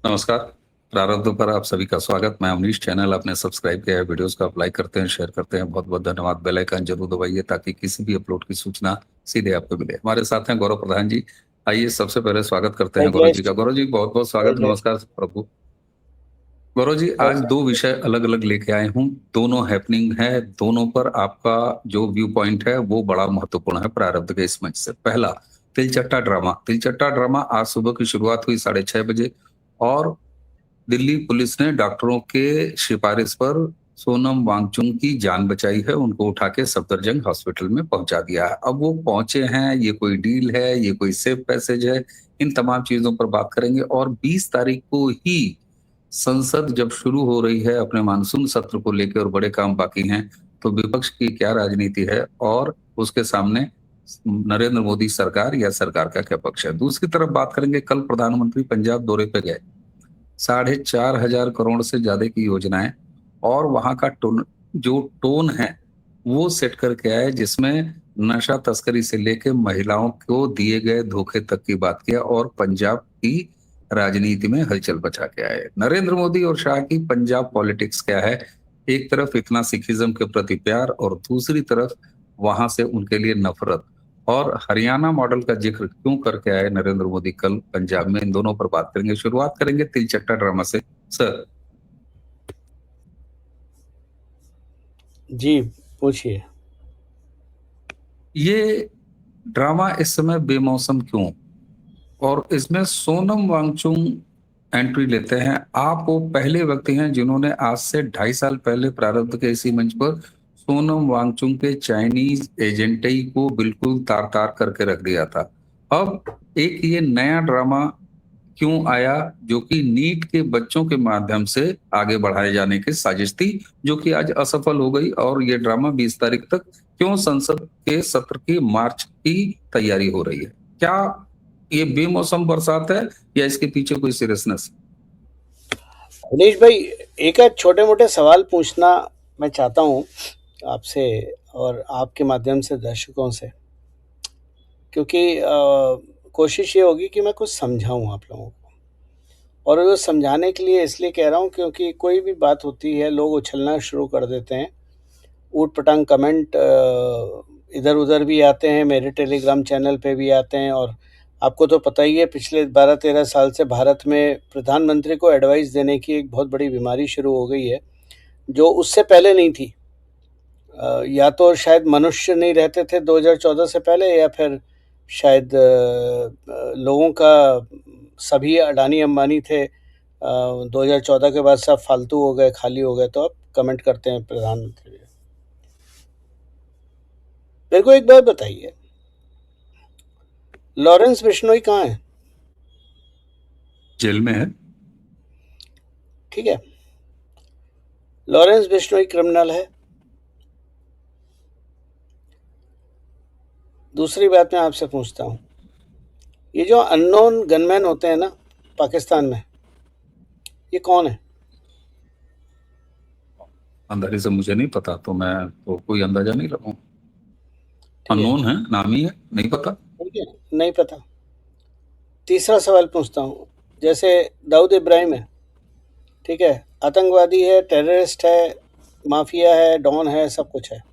नमस्कार। प्रारब्ध पर आप सभी का स्वागत। मैं अमनीश। चैनल आपने सब्सक्राइब किया है, वीडियोस को आप लाइक करते हैं, शेयर करते हैं, बहुत बहुत धन्यवाद। बेल आइकन जरूर दबाइए ताकि किसी भी अपलोड की सूचना सीधे आपको मिले। हमारे साथ हैं गौरव प्रधान जी। आइए सबसे पहले स्वागत करते हैं गौरव जी का। गौरव जी बहुत बहुत जय स्वागत। जय नमस्कार प्रभु। गौरव जी जय आज जय। दो विषय अलग अलग लेके आए हूँ। दोनों हैपनिंग है, दोनों पर आपका जो व्यू पॉइंट है वो बड़ा महत्वपूर्ण है प्रारब्ध के इस मंच से। पहला, तिलचट्टा ड्रामा। तिलचट्टा ड्रामा आज सुबह की शुरुआत हुई 6:30 बजे और दिल्ली पुलिस ने डॉक्टरों के सिफारिश पर सोनम वांगचुक की जान बचाई है। उनको उठा के सफदरजंग हॉस्पिटल में पहुंचा दिया है। अब वो पहुंचे हैं, ये कोई डील है, ये कोई सेफ पैसेज है, इन तमाम चीजों पर बात करेंगे। और 20 तारीख को ही संसद जब शुरू हो रही है अपने मानसून सत्र को लेकर और बड़े काम बाकी हैं, तो विपक्ष की क्या राजनीति है और उसके सामने नरेंद्र मोदी सरकार या सरकार का क्या पक्ष है। दूसरी तरफ बात करेंगे, कल प्रधानमंत्री पंजाब दौरे पे गए। 4,500 करोड़ से ज्यादा की योजनाएं और वहां का टोन है वो सेट करके आए, जिसमें नशा तस्करी से लेकर महिलाओं को दिए गए धोखे तक की बात किया और पंजाब की राजनीति में हलचल बचा के आए। नरेंद्र मोदी और शाह की पंजाब पॉलिटिक्स क्या है, एक तरफ इतना सिखिज्म के प्रति प्यार और दूसरी तरफ वहां से उनके लिए नफरत। और हरियाणा मॉडल का जिक्र क्यों करके आए नरेंद्र मोदी कल पंजाब में, इन दोनों पर बात करेंगे। शुरुआत करेंगे तिलचट्टा ड्रामा से। सर जी पूछिए। ये ड्रामा इस समय बेमौसम क्यों, और इसमें सोनम वांगचुक एंट्री लेते हैं। आप वो पहले व्यक्ति हैं जिन्होंने आज से 2.5 साल पहले प्रारब्ध के इसी मंच पर सोनम वांगचुक के चाइनीज एजेंटई को बिल्कुल तार तार करके रख दिया था। अब एक ये नया ड्रामा क्यों आया, जो कि नीट के बच्चों के माध्यम से आगे बढ़ाए जाने की साजिश थी, जो कि आज असफल हो गई। और ये ड्रामा 20 तारीख तक क्यों संसद के सत्र की मार्च की तैयारी हो रही है? क्या ये बेमौसम बरसात है या इसके पीछे कोई सीरियसनेस? अनिश भाई, एक आध छोटे मोटे सवाल पूछना मैं चाहता हूँ आपसे और आपके माध्यम से दर्शकों से, क्योंकि कोशिश ये होगी कि मैं कुछ समझाऊँ आप लोगों को। और वो समझाने के लिए इसलिए कह रहा हूँ क्योंकि कोई भी बात होती है लोग उछलना शुरू कर देते हैं। ऊट पटांग कमेंट इधर उधर भी आते हैं, मेरे टेलीग्राम चैनल पे भी आते हैं। और आपको तो पता ही है, पिछले 12-13 साल से भारत में प्रधानमंत्री को एडवाइस देने की एक बहुत बड़ी बीमारी शुरू हो गई है, जो उससे पहले नहीं थी। या तो शायद मनुष्य नहीं रहते थे 2014 से पहले, या फिर शायद लोगों का सभी अडानी अंबानी थे। 2014 के बाद सब फालतू हो गए, खाली हो गए। तो अब कमेंट करते हैं प्रधानमंत्री। मेरे को एक बात बताइए, लॉरेंस बिश्नोई कहाँ है? जेल में है। ठीक है, लॉरेंस बिश्नोई क्रिमिनल है। दूसरी बात मैं आपसे पूछता हूँ, ये जो अननोन गनमैन होते हैं ना पाकिस्तान में, ये कौन है? अंदाजे से मुझे नहीं पता, तो मैं तो कोई अंदाजा नहीं लगाऊं। ठीक है, अननोन है, नाम ही है, नहीं पता। ठीक है, नहीं पता। तीसरा सवाल पूछता हूँ, जैसे दाऊद इब्राहिम है, ठीक है, आतंकवादी है, टेररिस्ट है, माफिया है, डॉन है, सब कुछ है।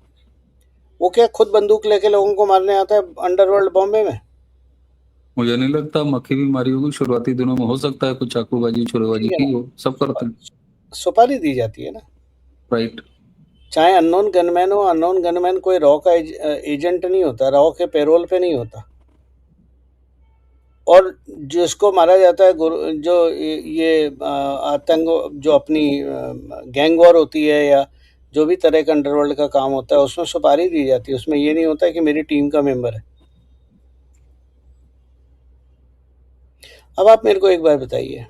वो क्या खुद बंदूक लेके लोगों को मारने आता है अंडरवर्ल्ड बॉम्बे में? मुझे नहीं लगता। मक्खी भी मारी होगी शुरुआती दिनों में, हो सकता है कुछ चाकूबाजी छुरेबाजी ठीक है की ना, हो, सब करते हैं। सुपारी दी जाती है ना। राइट। चाहे अननोन गनमैन हो, अननोन गनमैन कोई रॉ का एजेंट नहीं होता, रॉ के पेरोल पे नहीं होता। और जिसको मारा जाता है, जो ये आतंक, जो अपनी गैंग वॉर होती है या जो भी तरह का अंडरवर्ल्ड का काम होता है, उसमें सुपारी दी जाती है। उसमें ये नहीं होता कि मेरी टीम का मेंबर है। अब आप मेरे को एक बार बताइए,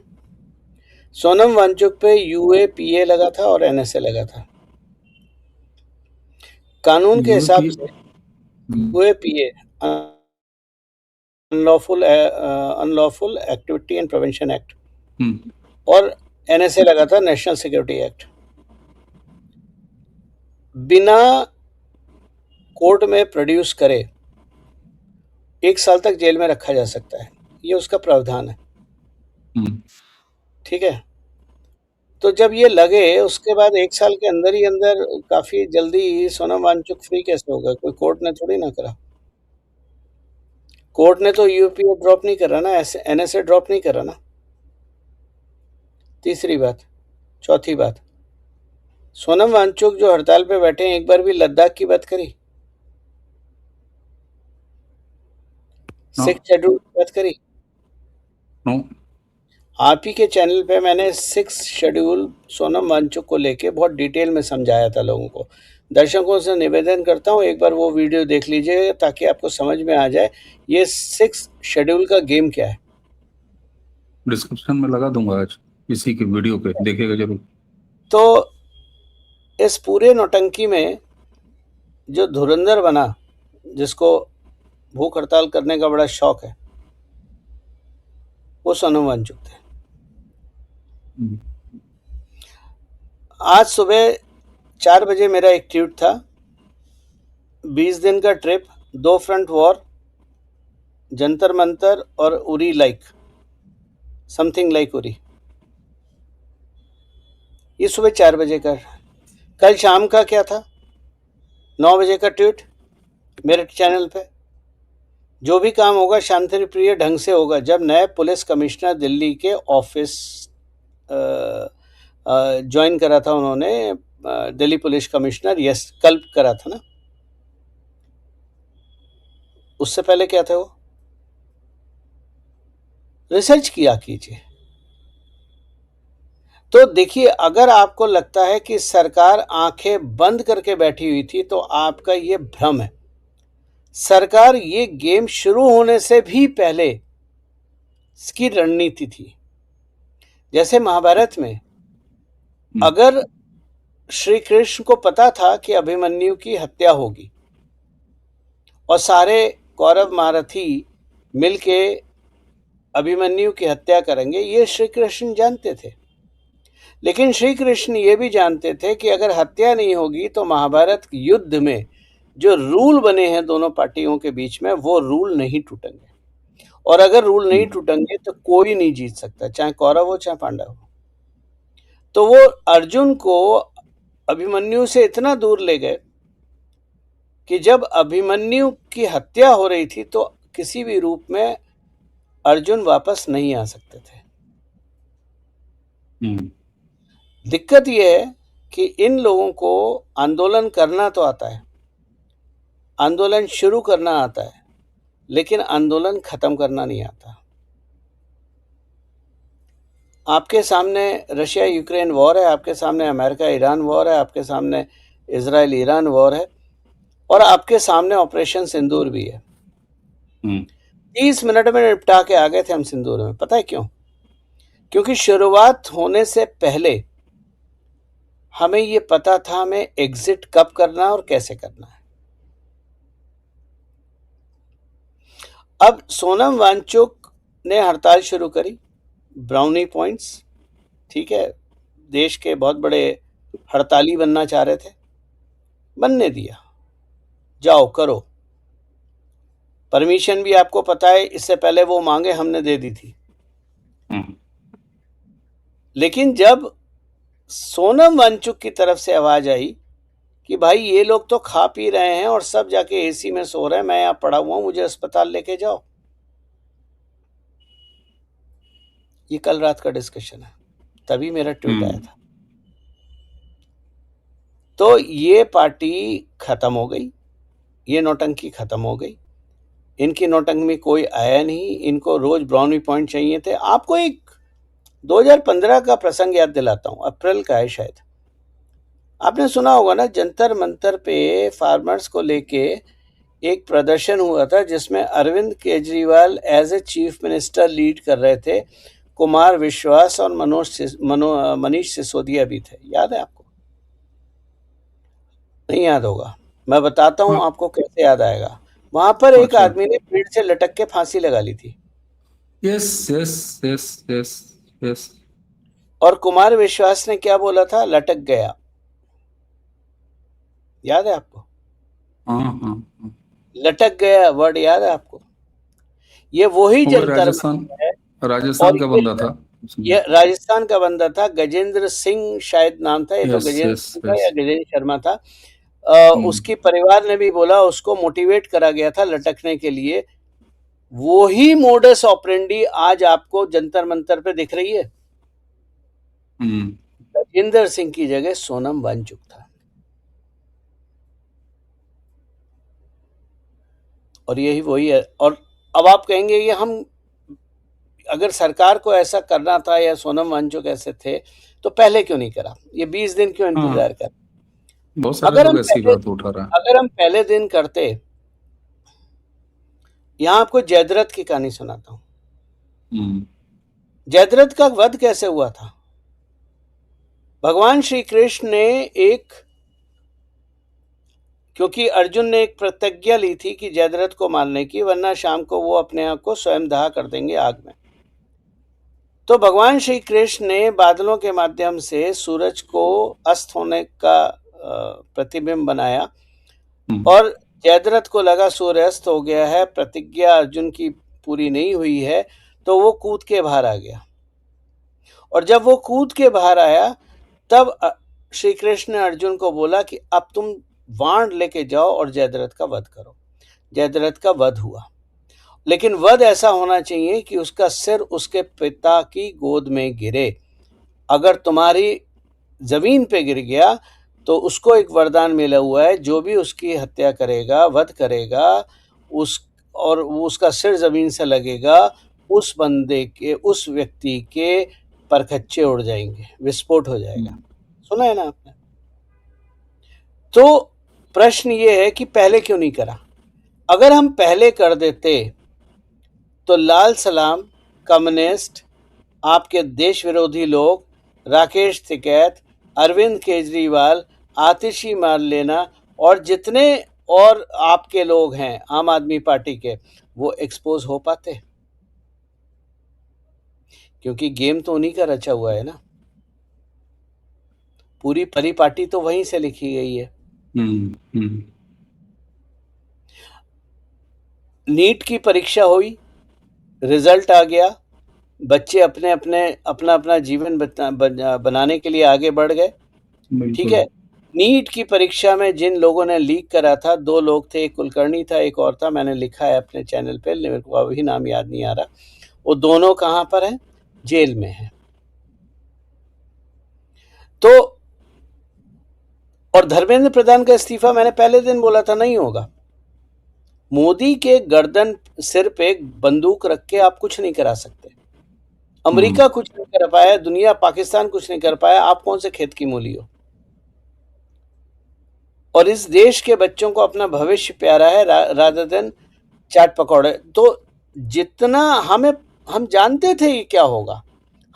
सोनम वांगचुक पे यूएपीए लगा था और एनएसए लगा था। कानून के हिसाब यूपी। से UAPA unlawful activity and prevention act, और एनएसए लगा था नेशनल सिक्योरिटी एक्ट। बिना कोर्ट में प्रोड्यूस करे 1 साल तक जेल में रखा जा सकता है, ये उसका प्रावधान है। ठीक है। तो जब ये लगे उसके बाद 1 साल के अंदर ही अंदर काफ़ी जल्दी सोनम वांगचुक फ्री कैसे हो गए? कोई कोर्ट ने थोड़ी ना करा। कोर्ट ने तो यूपीए ड्रॉप नहीं करा ना, ऐसे एनएसए ड्रॉप नहीं करा ना। तीसरी बात। चौथी बात, सोनम वांगचुक जो हड़ताल पे बैठे हैं, एक बार भी लद्दाख की बात करी? नो 6 शेड्यूल की बात करी? नो। आप ही के चैनल पे मैंने 6 शेड्यूल सोनम वांगचुक को लेके बहुत डिटेल में समझाया था लोगों को। दर्शकों से निवेदन करता हूँ, एक बार वो वीडियो देख लीजिए ताकि आपको समझ में आ जाए ये 6 शेड्यूल का गेम क्या है। डिस्क्रिप्शन में लगा दूंगा आज इसी के वीडियो पे, देखिएगा जरूर। तो इस पूरे नौटंकी में जो धुरंधर बना, जिसको भूख हड़ताल करने का बड़ा शौक है, वो सोनम वांगचुक थे। हम्म, आज सुबह 4 बजे मेरा एक ट्वीट था, 20 दिन का trip, 2 front war, Jantar Mantar और Uri like, something like Uri. ये सुबह 4 बजे का। कल शाम का क्या था? 9 बजे का ट्वीट मेरे चैनल पे, जो भी काम होगा शांति प्रिय ढंग से होगा। जब नए पुलिस कमिश्नर दिल्ली के ऑफिस ज्वाइन करा था उन्होंने, दिल्ली पुलिस कमिश्नर, यस कल करा था ना, उससे पहले क्या थे वो? रिसर्च किया कीजिए। तो देखिए, अगर आपको लगता है कि सरकार आंखें बंद करके बैठी हुई थी तो आपका ये भ्रम है। सरकार ये गेम शुरू होने से भी पहले इसकी रणनीति थी। जैसे महाभारत में अगर श्री कृष्ण को पता था कि अभिमन्यु की हत्या होगी और सारे कौरव महारथी मिलके अभिमन्यु की हत्या करेंगे, ये श्री कृष्ण जानते थे। लेकिन श्री कृष्ण ये भी जानते थे कि अगर हत्या नहीं होगी तो महाभारत युद्ध में जो रूल बने हैं दोनों पार्टियों के बीच में, वो रूल नहीं टूटेंगे। और अगर रूल नहीं टूटेंगे तो कोई नहीं जीत सकता, चाहे कौरव हो चाहे पांडव हो। तो वो अर्जुन को अभिमन्यु से इतना दूर ले गए कि जब अभिमन्यु की हत्या हो रही थी तो किसी भी रूप में अर्जुन वापस नहीं आ सकते थे। दिक्कत यह है कि इन लोगों को आंदोलन करना तो आता है, आंदोलन शुरू करना आता है, लेकिन आंदोलन खत्म करना नहीं आता। आपके सामने रशिया यूक्रेन वॉर है, आपके सामने अमेरिका ईरान वॉर है, आपके सामने इजराइल ईरान वॉर है, और आपके सामने ऑपरेशन सिंदूर भी है। 30 मिनट में निपटा के आ गए थे हम सिंदूर में। पता है क्यों? क्योंकि शुरुआत होने से पहले हमें ये पता था हमें एग्जिट कब करना और कैसे करना है। अब सोनम वांगचुक ने हड़ताल शुरू करी, ब्राउनी पॉइंट्स, ठीक है, देश के बहुत बड़े हड़ताली बनना चाह रहे थे, बनने दिया, जाओ करो। परमिशन भी आपको पता है, इससे पहले वो मांगे हमने दे दी थी। लेकिन जब सोनम वांगचुक की तरफ से आवाज आई कि भाई ये लोग तो खा पी रहे हैं और सब जाके एसी में सो रहे हैं, मैं यहाँ पड़ा हुआ हूं, मुझे अस्पताल लेके जाओ। ये कल रात का डिस्कशन है, तभी मेरा ट्वीट आया था। तो ये पार्टी खत्म हो गई, ये नौटंकी खत्म हो गई। इनकी नौटंकी में कोई आया नहीं, इनको रोज ब्राउनी पॉइंट चाहिए थे। आपको एक 2015 का प्रसंग याद दिलाता हूं, अप्रैल का है शायद। आपने सुना होगा ना, जंतर मंतर पे फार्मर्स को लेके एक प्रदर्शन हुआ था जिसमें Arvind Kejriwal as a chief minister lead कर रहे थे, कुमार विश्वास और मनीष सिसोदिया भी थे। याद है आपको? नहीं याद होगा, मैं बताता हूं आपको कैसे याद आएगा। वहां पर एक आदमी ने पेड़ से लटक के फांसी लगा ली थी। Yes yes yes yes yes. और कुमार विश्वास ने क्या बोला था? लटक गया। याद है आपको? हाँ। लटक गया वर्ड याद है आपको? ये वही जंतर राजस्थान का बंदा था यह राजस्थान का बंदा था, गजेंद्र सिंह शायद नाम था, या तो यस गजेंद्र यस सिंह था या यस। गजेंद्र शर्मा था। उसके परिवार ने भी बोला, उसको मोटिवेट करा गया था लटकने के लिए। वो ही मोडस ऑपरेंडी आज आपको जंतर मंतर पे दिख रही है। गजेंद्र सिंह की जगह सोनम वांगचुक था, और यही वही है। और अब आप कहेंगे कि हम, अगर सरकार को ऐसा करना था या सोनम वांगचुक ऐसे थे, तो पहले क्यों नहीं करा? ये 20 दिन क्यों इंतजार कर? बहुत सारे लोग ऐसी बात उठा रहे हैं। अगर हम पहले दिन करते, यहां आपको जयद्रथ की कहानी सुनाता हूं। जयद्रथ का वध कैसे हुआ था? भगवान श्री कृष्ण ने क्योंकि अर्जुन ने एक प्रतिज्ञा ली थी कि जयद्रथ को मारने की, वरना शाम को वो अपने आप को स्वयं दहा कर देंगे आग में। तो भगवान श्री कृष्ण ने बादलों के माध्यम से सूरज को अस्त होने का प्रतिबिंब बनाया, और जयद्रथ को लगा सूर्य अस्त हो गया है, प्रतिज्ञा अर्जुन की पूरी नहीं हुई है, तो वो कूद के बाहर आ गया। और जब वो कूद के बाहर आया, तब श्री कृष्ण ने अर्जुन को बोला कि अब तुम बाण लेके जाओ और जयद्रथ का वध करो। जयद्रथ का वध हुआ, लेकिन वध ऐसा होना चाहिए कि उसका सिर उसके पिता की गोद में गिरे। अगर तुम्हारी जमीन पे गिर गया तो उसको एक वरदान मिला हुआ है, जो भी उसकी हत्या करेगा, वध करेगा, और उसका सिर जमीन से लगेगा, उस बंदे के, उस व्यक्ति के परखच्चे उड़ जाएंगे, विस्फोट हो जाएगा। सुना है ना आपने? तो प्रश्न ये है कि पहले क्यों नहीं करा? अगर हम पहले कर देते तो लाल सलाम, कम्युनिस्ट, आपके देश विरोधी लोग, राकेश टिकैत, अरविंद केजरीवाल, आतिशी मारलेना और जितने और आपके लोग हैं आम आदमी पार्टी के, वो एक्सपोज हो पाते? क्योंकि गेम तो उन्हीं का रचा हुआ है ना, पूरी परिपाटी तो वहीं से लिखी गई है। नीट की परीक्षा हुई, रिजल्ट आ गया, बच्चे अपने अपने अपना अपना जीवन बनाने के लिए आगे बढ़ गए, ठीक है। नीट की परीक्षा में जिन लोगों ने लीक करा था, 2 लोग थे, एक कुलकर्णी था, एक और था, मैंने लिखा है अपने चैनल पे, मेरे को अभी नाम याद नहीं आ रहा। वो दोनों कहां पर हैं? जेल में हैं। तो और धर्मेंद्र प्रधान का इस्तीफा मैंने पहले दिन बोला था नहीं होगा। मोदी के गर्दन सिर पे बंदूक रख के आप कुछ नहीं करा सकते। अमेरिका कुछ नहीं कर पाया, दुनिया, पाकिस्तान कुछ नहीं कर पाया, आप कौन से खेत की मूली हो? और इस देश के बच्चों को अपना भविष्य प्यारा है, रादर देन चाट पकौड़े। तो जितना हम जानते थे ये क्या होगा,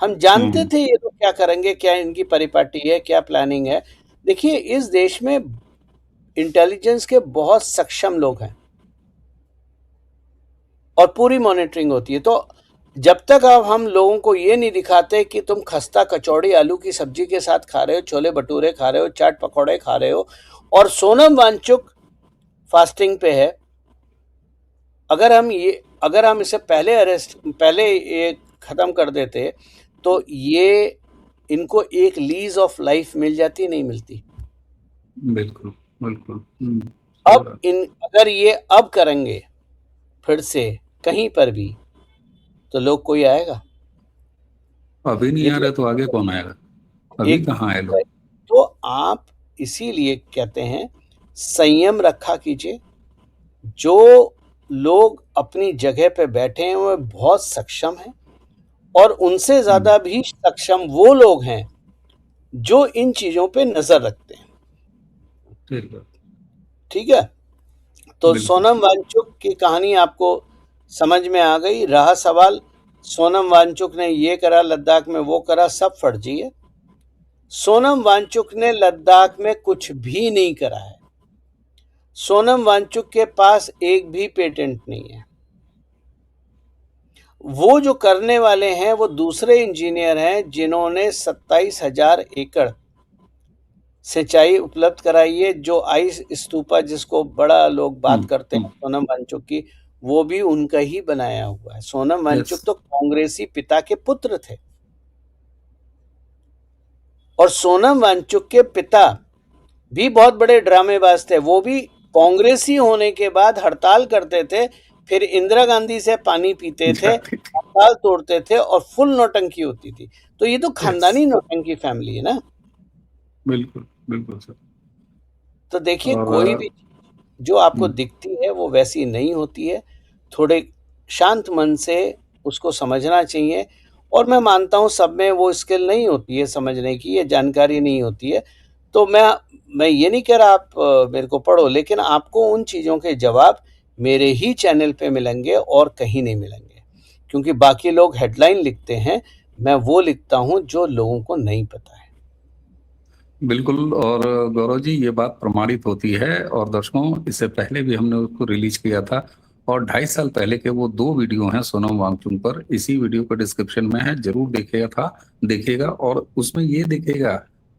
हम जानते थे ये लोग क्या करेंगे, क्या इनकी परिपाटी है, क्या प्लानिंग है। देखिए, इस देश में इंटेलिजेंस के बहुत सक्षम लोग हैं और पूरी मॉनिटरिंग होती है। तो जब तक अब हम लोगों को ये नहीं दिखाते कि तुम खस्ता कचौड़ी आलू की सब्जी के साथ खा रहे हो, छोले भटूरे खा रहे हो, चाट पकौड़े खा रहे हो, और सोनम वांगचुक फास्टिंग पे है, अगर हम इसे पहले ये खत्म कर देते, तो ये इनको एक लीज ऑफ लाइफ मिल जाती, नहीं मिलती? बिल्कुल बिल्कुल। अगर ये अब करेंगे फिर से कहीं पर भी, तो लोग कोई आएगा? अभी नहीं आ रहा तो आगे कौन आएगा? अभी कहाँ है लोग? तो आप इसीलिए कहते हैं संयम रखा कीजिए। जो लोग अपनी जगह पे बैठे हैं वो बहुत सक्षम हैं, और उनसे ज्यादा भी सक्षम वो लोग हैं जो इन चीजों पे नजर रखते हैं। ठीक है। तो सोनम वांगचुक की कहानी आपको समझ में आ गई। रहा सवाल, सोनम वांगचुक ने ये करा, लद्दाख में वो करा, सब फर्जी है। सोनम वांगचुक ने लद्दाख में कुछ भी नहीं करा है। सोनम वांगचुक के पास एक भी पेटेंट नहीं है। वो जो करने वाले हैं वो दूसरे इंजीनियर हैं, जिन्होंने 27,000 एकड़ सिंचाई उपलब्ध कराई है। जो आइस स्तूपा जिसको बड़ा लोग बात करते हैं सोनम वांगचुक की, वो भी उनका ही बनाया हुआ है। सोनम वांगचुक तो कांग्रेसी पिता के पुत्र थे। और सोनम वांगचुक के पिता भी बहुत बड़े ड्रामेबाज थे, वो भी कांग्रेसी होने के बाद हड़ताल करते थे, फिर इंदिरा गांधी से पानी पीते थे, जाती थी। हड़ताल तोड़ते थे और फुल नौटंकी होती थी। तो ये तो यस, खानदानी नौटंकी फैमिली है ना। बिल्कुल बिल्कुल सर। तो देखिए, कोई और भी जो आपको हम्म, दिखती है वो वैसी नहीं होती है। थोड़े शांत मन से उसको समझना चाहिए। और मैं मानता हूँ सब में वो स्किल नहीं होती है समझने की, ये जानकारी नहीं होती है। तो मैं ये नहीं कह रहा आप मेरे को पढ़ो, लेकिन आपको उन चीज़ों के जवाब मेरे ही चैनल पे मिलेंगे और कहीं नहीं मिलेंगे। क्योंकि बाकी लोग हेडलाइन लिखते हैं, मैं वो लिखता हूँ जो लोगों को नहीं पता है। बिल्कुल। और गौरव जी, ये बात प्रमाणित होती है। और दर्शकों, इससे पहले भी हमने उसको रिलीज किया था, और 2.5 साल पहले के वो 2 वीडियो हैं सोनम वांगचुक पर, इसी वीडियो का डिस्क्रिप्शन में है, जरूर देखिएगा था देखिएगा। और उसमें ये देखिएगा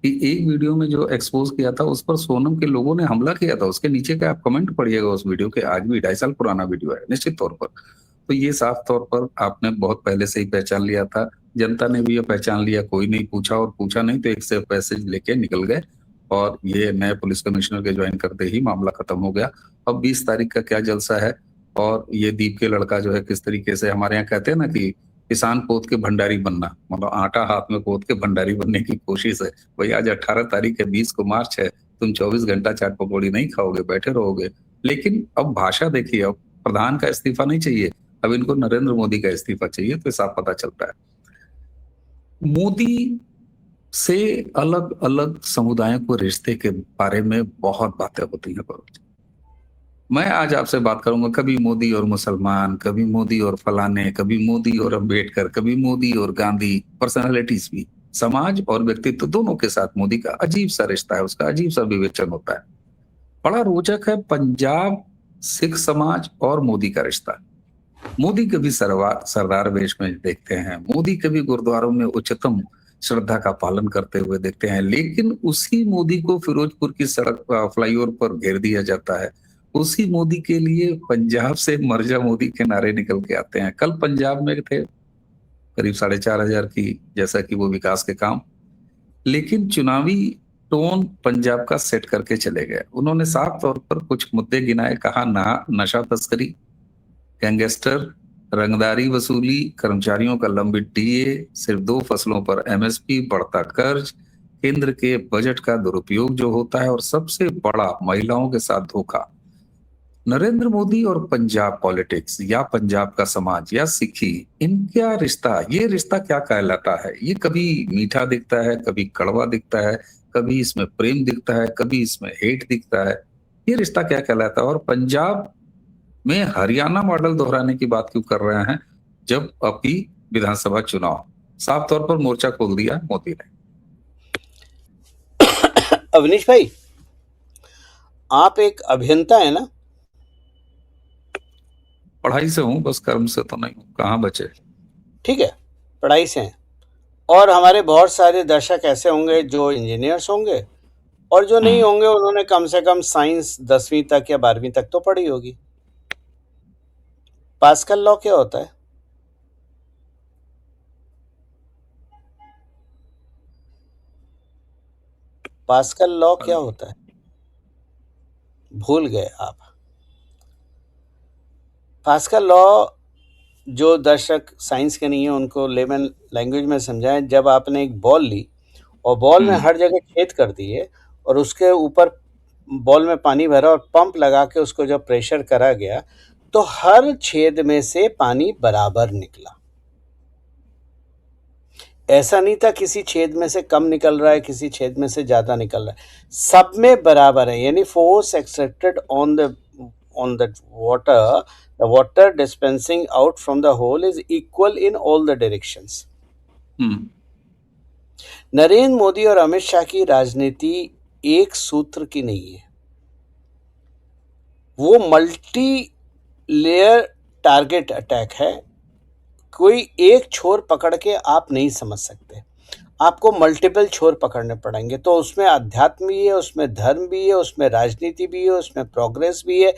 कि एक वीडियो में जो एक्सपोज किया था उस पर सोनम के लोगों ने हमला किया था, उसके नीचे का आप कमेंट पढ़िएगा उस वीडियो के। आज भी 2.5 साल पुराना वीडियो है निश्चित तौर पर। तो ये साफ तौर पर आपने बहुत पहले से ही पहचान लिया था, जनता ने भी ये पहचान लिया। कोई नहीं पूछा, और पूछा नहीं तो एक से मैसेज लेके निकल गए, और ये नए पुलिस कमिश्नर के ज्वाइन करते ही मामला खत्म हो गया। अब 20 तारीख का क्या जलसा है, और ये दीप के लड़का जो है किस तरीके से, हमारे यहाँ कहते हैं ना कि किसान पोत के भंडारी बनना, मतलब आटा हाथ में पोत के भंडारी बनने की कोशिश है। भाई आज 18 तारीख है, 20 को मार्च है, तुम 24 घंटा चाट पकौड़ी नहीं खाओगे, बैठे रहोगे। लेकिन अब भाषा देखिए, अब प्रधान का इस्तीफा नहीं चाहिए, अब इनको नरेंद्र मोदी का इस्तीफा चाहिए। तो साफ पता चलता है मोदी से अलग अलग समुदायों को रिश्ते के बारे में बहुत बातें होती हैं। पर मैं आज आपसे बात करूंगा, कभी मोदी और मुसलमान, कभी मोदी और फलाने, कभी मोदी और अंबेडकर, कभी मोदी और गांधी, पर्सनालिटीज भी। समाज और व्यक्तित्व दोनों के साथ मोदी का अजीब सा रिश्ता है, उसका अजीब सा विवेचन होता है। बड़ा रोचक है पंजाब सिख समाज और मोदी का रिश्ता। मोदी कभी सरदार वेश में देखते हैं, मोदी कभी गुरुद्वारों में उच्चतम श्रद्धा का पालन करते हुए देखते हैं, लेकिन उसी मोदी को फिरोजपुर की सड़क फ्लाईओवर पर घेर दिया जाता है। उसी मोदी के लिए पंजाब से मर्जा मोदी के नारे निकल के आते हैं। कल पंजाब में थे करीब 4,500 की, जैसा कि वो विकास के काम, लेकिन चुनावी टोन पंजाब का सेट करके चले गए। उन्होंने साफ तौर पर कुछ मुद्दे गिनाए, कहा ना नशा तस्करी, गैंगस्टर, रंगदारी वसूली, कर्मचारियों का लंबित डीए, सिर्फ 2 फसलों पर एमएसपी, बढ़ता कर्ज, केंद्र के बजट का दुरुपयोग जो होता है, और सबसे बड़ा महिलाओं के साथ धोखा। नरेंद्र मोदी और पंजाब पॉलिटिक्स, या पंजाब का समाज, या सिखी, इनका रिश्ता, ये रिश्ता क्या कहलाता है? ये कभी मीठा दिखता है, कभी कड़वा दिखता है, कभी इसमें प्रेम दिखता है, कभी इसमें हेट दिखता है। ये रिश्ता क्या कहलाता है? और पंजाब में हरियाणा मॉडल दोहराने की बात क्यों कर रहे हैं, जब अभी विधानसभा चुनाव? साफ तौर पर मोर्चा खोल दिया मोदी ने। अवनीश भाई, आप एक अभियंता है ना? पढ़ाई से हूं, बस कर्म से तो नहीं हूं, कहाँ बचे। ठीक है, पढ़ाई से हैं। और हमारे बहुत सारे दर्शक ऐसे होंगे जो इंजीनियर्स होंगे, और जो नहीं हम्म, होंगे उन्होंने कम से कम साइंस 10वीं तक या 12वीं तक तो पढ़ी होगी। पास्कल लॉ क्या होता है? पास्कल लॉ क्या होता है? भूल गए आप? पास्कल लॉ, जो दर्शक साइंस के नहीं है उनको लेमन लैंग्वेज में समझाएं। जब आपने एक बॉल ली और बॉल में हम्म, हर जगह छेद कर दिए, और उसके ऊपर बॉल में पानी भरा और पंप लगा के उसको जब प्रेशर करा गया, तो हर छेद में से पानी बराबर निकला। ऐसा नहीं था किसी छेद में से कम निकल रहा है, किसी छेद में से ज्यादा निकल रहा है, सब में बराबर है। यानी force exerted on the water, the water dispensing out from the hole is equal in all the directions. हम्म, नरेंद्र मोदी और अमित शाह की राजनीति एक सूत्र की नहीं है, वो मल्टी लेयर टारगेट अटैक है। कोई एक छोर पकड़ के आप नहीं समझ सकते, आपको मल्टीपल छोर पकड़ने पड़ेंगे। तो उसमें अध्यात्म भी है, उसमें धर्म भी है, उसमें राजनीति भी है, उसमें प्रोग्रेस भी है,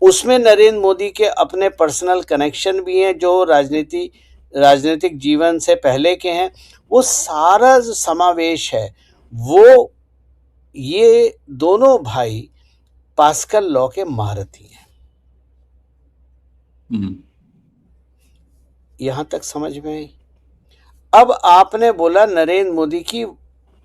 उसमें नरेंद्र मोदी के अपने पर्सनल कनेक्शन भी हैं जो राजनीतिक जीवन से पहले के हैं। वो सारा जो समावेश है वो ये दोनों भाई पास्कल लॉ के महारथी हैं। यहां तक समझ में आई? अब आपने बोला नरेंद्र मोदी की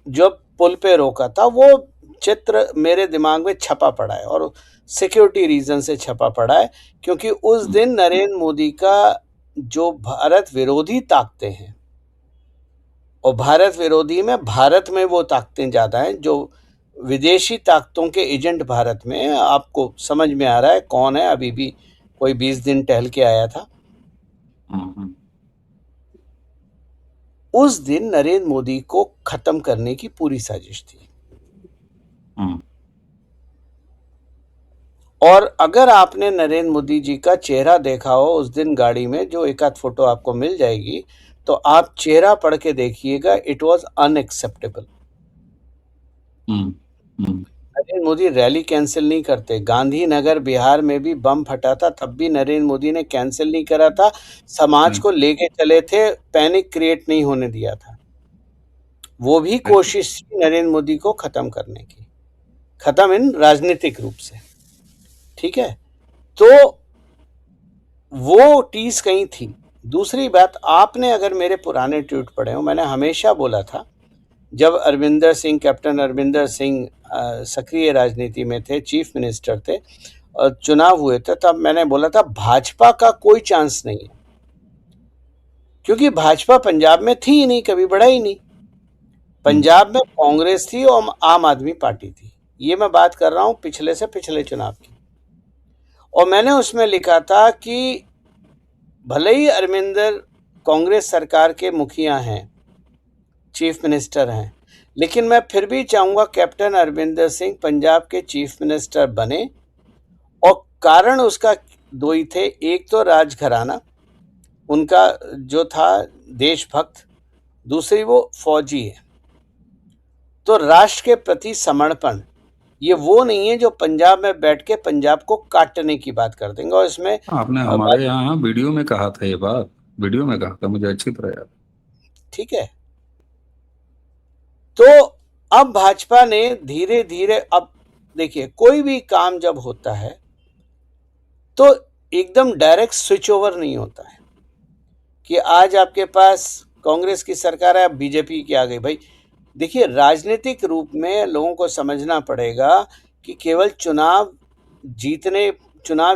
जब पुल पे रोका था, वो चित्र मेरे दिमाग में छपा पड़ा है और सिक्योरिटी रीजन से छपा पड़ा है, क्योंकि उस दिन नरेंद्र मोदी का जो भारत विरोधी ताकतें हैं, और भारत विरोधी में भारत में वो ताकतें ज्यादा हैं जो विदेशी ताकतों के एजेंट भारत में हैं। आपको समझ में आ रहा है कौन है? अभी भी कोई 20 दिन टहल के आया था। उस दिन नरेंद्र मोदी को खत्म करने की पूरी साजिश थी। और अगर आपने नरेंद्र मोदी जी का चेहरा देखा हो उस दिन गाड़ी में, जो एक आध फोटो आपको मिल जाएगी, तो आप चेहरा पढ़ के देखिएगा, it was unacceptable. Narendra Modi rally cancel नहीं करते। गांधीनगर बिहार में भी बम फटा था, तब भी नरेंद्र मोदी ने कैंसिल नहीं करा था, समाज को लेके चले थे, पैनिक क्रिएट नहीं होने दिया था। वो भी कोशिश थी नरेंद्र मोदी को खत्म करने की, खत्म इन राजनीतिक रूप से, ठीक है? तो वो टीस कहीं थी। दूसरी बात, आपने अगर मेरे पुराने ट्वीट पढ़े हो, मैंने हमेशा बोला था, जब अरविंदर सिंह, कैप्टन अरविंदर सिंह सक्रिय राजनीति में थे, चीफ मिनिस्टर थे और चुनाव हुए थे, तब मैंने बोला था भाजपा का कोई चांस नहीं है, क्योंकि भाजपा पंजाब में थी ही नहीं, कभी बढ़ा ही नहीं। पंजाब में कांग्रेस थी और आम आदमी पार्टी थी। ये मैं बात कर रहा हूं पिछले से पिछले चुनाव की। और मैंने उसमें लिखा था कि भले ही अरविंदर कांग्रेस सरकार के मुखिया हैं, चीफ मिनिस्टर हैं, लेकिन मैं फिर भी चाहूंगा कैप्टन अरविंदर सिंह पंजाब के चीफ मिनिस्टर बने। और कारण उसका दो ही थे, एक तो राजघराना उनका जो था देशभक्त, दूसरी वो फौजी है। तो राष्ट्र के प्रति समर्पण, ये वो नहीं है जो पंजाब में बैठ के पंजाब को काटने की बात कर देंगे। और इसमें आपने हमारे यहाँ वीडियो में कहा था, ये बात वीडियो में कहा था, मुझे अच्छी तरह याद। ठीक है। तो अब भाजपा ने धीरे धीरे, अब देखिए कोई भी काम जब होता है तो एकदम डायरेक्ट स्विच ओवर नहीं होता है कि आज आपके पास कांग्रेस की सरकार है, अब बीजेपी की आ गई। भाई देखिए, राजनीतिक रूप में लोगों को समझना पड़ेगा कि केवल चुनाव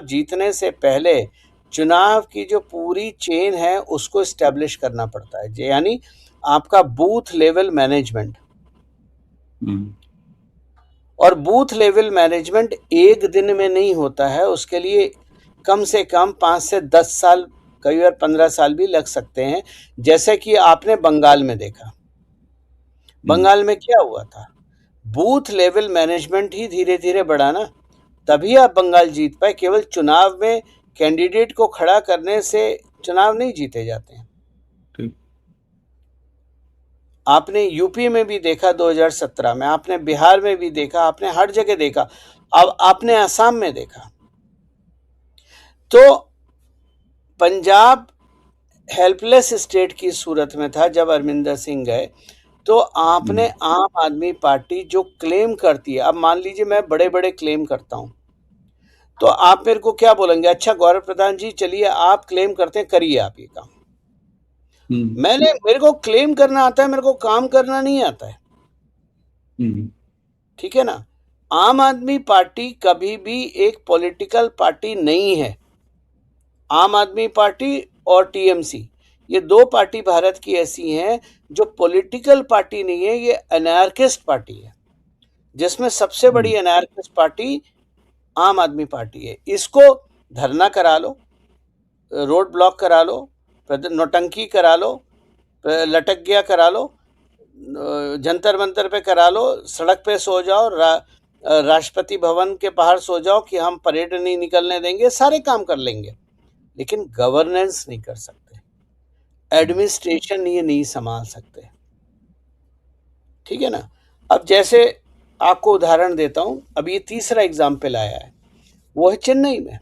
जीतने से पहले चुनाव की जो पूरी चेन है उसको एस्टेब्लिश करना पड़ता है, यानी आपका बूथ लेवल मैनेजमेंट। और बूथ लेवल मैनेजमेंट एक दिन में नहीं होता है, उसके लिए कम से कम 5 से 10 साल, कई बार 15 साल भी लग सकते हैं। जैसे कि आपने बंगाल में देखा, बंगाल में क्या हुआ था, बूथ लेवल मैनेजमेंट ही धीरे धीरे बढ़ा ना, तभी आप बंगाल जीत पाए। केवल चुनाव में कैंडिडेट को खड़ा करने से चुनाव नहीं जीते जाते हैं। आपने यूपी में भी देखा 2017 में, आपने बिहार में भी देखा, आपने हर जगह देखा, अब आपने असम में देखा। तो पंजाब हेल्पलेस स्टेट की सूरत में था जब अरविंदर सिंह गए। तो आपने आम आदमी पार्टी जो क्लेम करती है, अब मान लीजिए मैं बड़े बड़े क्लेम करता हूं, तो आप मेरे को क्या बोलेंगे, अच्छा गौरव प्रधान जी चलिए आप क्लेम करते हैं, करिए आप ये काम। मेरे को क्लेम करना आता है, मेरे को काम करना नहीं आता है, ठीक है ना? आम आदमी पार्टी कभी भी एक पॉलिटिकल पार्टी नहीं है। आम आदमी पार्टी और टीएमसी, ये दो पार्टी भारत की ऐसी हैं जो पॉलिटिकल पार्टी नहीं है, ये एनार्किस्ट पार्टी है, जिसमें सबसे बड़ी एनार्किस्ट पार्टी आम आदमी पार्टी है। इसको धरना करा लो, रोड ब्लॉक करा लो, नौटंकी करा लो, लटक गया करा लो, जंतर मंतर पे करा लो, सड़क पे सो जाओ, राष्ट्रपति भवन के बाहर सो जाओ कि हम परेड नहीं निकलने देंगे, सारे काम कर लेंगे, लेकिन गवर्नेंस नहीं कर सकते, एडमिनिस्ट्रेशन ये नहीं संभाल सकते, ठीक है ना? अब जैसे आपको उदाहरण देता हूं, अब ये तीसरा एग्जाम्पल आया है, वो है चेन्नई में।